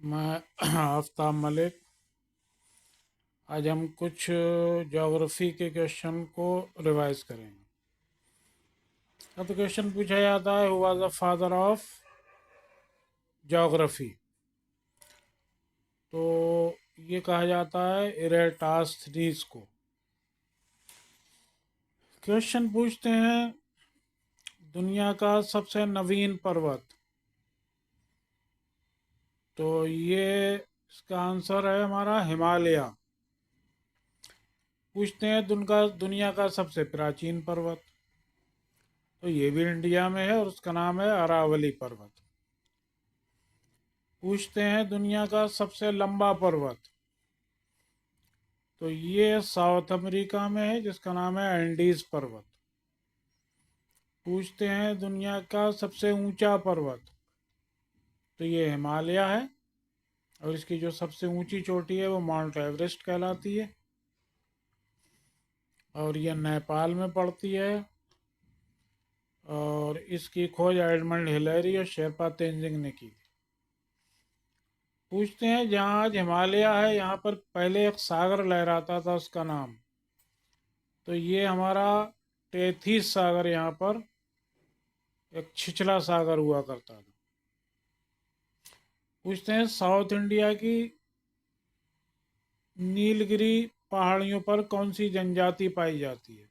मैं आफ्ताब मलिक। आज हम कुछ ज्योग्राफी के क्वेश्चन को रिवाइज करेंगे। अब तो क्वेश्चन पूछा जाता है, who was the father of geography. तो ये कहा जाता है इरेटास्थनीज को। क्वेश्चन पूछते हैं, दुनिया का सबसे नवीन पर्वत। तो ये इसका आंसर है हमारा हिमालय। पूछते हैं दुनिया का सबसे प्राचीन पर्वत। तो ये भी इंडिया में है और उसका नाम है अरावली पर्वत। पूछते हैं दुनिया का सबसे लंबा पर्वत। तो ये साउथ अमेरिका में है, जिसका नाम है एंडीज पर्वत। पूछते हैं दुनिया का सबसे ऊंचा पर्वत। तो ये हिमालय है और इसकी जो सबसे ऊंची चोटी है वो माउंट एवरेस्ट कहलाती है और ये नेपाल में पड़ती है। और इसकी खोज एडमंड हिलेरी और शेरपा तेंजिंग ने की थी। पूछते हैं जहाँ आज हिमालय है, यहाँ पर पहले एक सागर लहराता था, उसका नाम। तो ये हमारा टेथीस सागर यहाँ पर एक छिछला सागर हुआ करता था। पूछते हैं साउथ इंडिया की नीलगिरी पहाड़ियों पर कौन सी जनजाति पाई जाती है।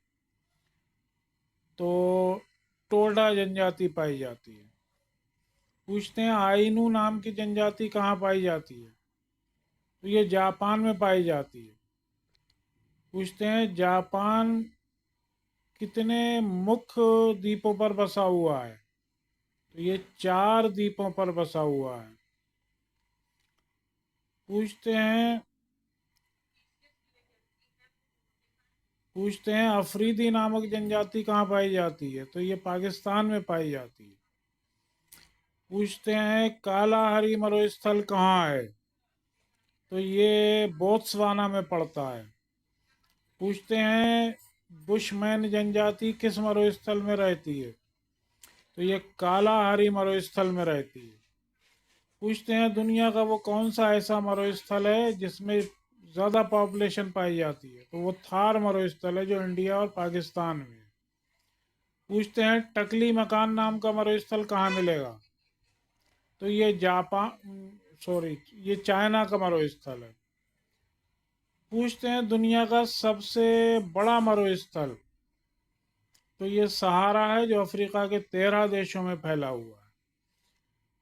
तो टोडा जनजाति पाई जाती है। पूछते हैं आइनू नाम की जनजाति कहाँ पाई जाती है। तो ये जापान में पाई जाती है। पूछते हैं जापान कितने मुख्य द्वीपों पर बसा हुआ है। तो ये 4 द्वीपों पर बसा हुआ है। पूछते हैं अफरीदी नामक जनजाति कहाँ पाई जाती है। तो ये पाकिस्तान में पाई जाती है। पूछते हैं कालाहारी मरुस्थल कहाँ है। तो ये बोत्सवाना में पड़ता है। पूछते हैं बुशमैन जनजाति किस मरुस्थल में रहती है। तो ये कालाहारी मरुस्थल में रहती है। पूछते हैं दुनिया का वो कौन सा ऐसा मरुस्थल है जिसमें ज़्यादा पॉपुलेशन पाई जाती है। तो वो थार मरुस्थल है जो इंडिया और पाकिस्तान में है। पूछते हैं टकली मकान नाम का मरुस्थल कहाँ मिलेगा। तो ये ये चाइना का मरुस्थल है। पूछते हैं दुनिया का सबसे बड़ा मरुस्थल। तो ये सहारा है जो अफ्रीका के 13 देशों में फैला हुआ है।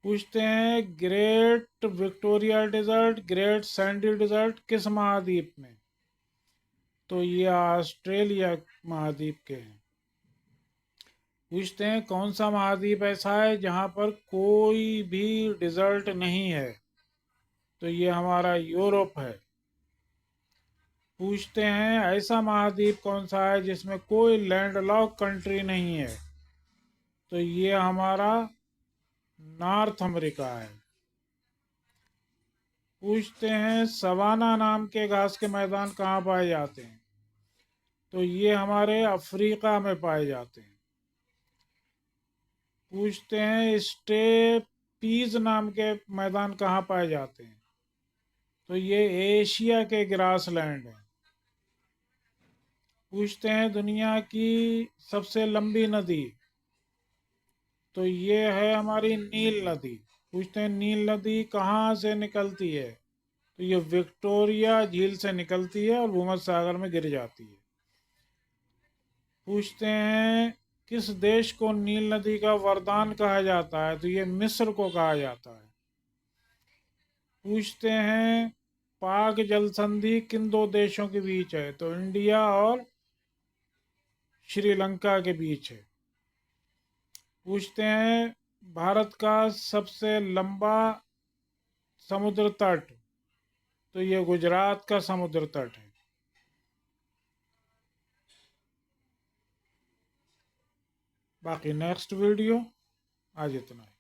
पूछते हैं great Victoria desert, great sandy desert किस महाद्वीप में। तो ये ऑस्ट्रेलिया महाद्वीप के हैं। पूछते हैं कौन सा महाद्वीप ऐसा है जहाँ पर कोई भी डिजर्ट नहीं है। तो ये हमारा यूरोप है। पूछते हैं ऐसा महाद्वीप कौन सा है जिसमें कोई लैंडलॉक कंट्री नहीं है। तो ये हमारा नॉर्थ अमेरिका है। पूछते हैं सवाना नाम के घास के मैदान कहाँ पाए जाते हैं। तो ये हमारे अफ्रीका में पाए जाते हैं। पूछते हैं स्टेपीज नाम के मैदान कहाँ पाए जाते हैं। तो ये एशिया के ग्रासलैंड है। पूछते हैं दुनिया की सबसे लंबी नदी। तो ये है हमारी नील नदी। पूछते हैं नील नदी कहाँ से निकलती है। तो ये विक्टोरिया झील से निकलती है और भूमध्य सागर में गिर जाती है। पूछते हैं किस देश को नील नदी का वरदान कहा जाता है। तो ये मिस्र को कहा जाता है। पूछते हैं पाक जल संधि किन 2 देशों के बीच है। तो इंडिया और श्रीलंका के बीच है। पूछते हैं भारत का सबसे लंबा समुद्र तट। तो ये गुजरात का समुद्र तट है। बाकी नेक्स्ट वीडियो। आज इतना ही।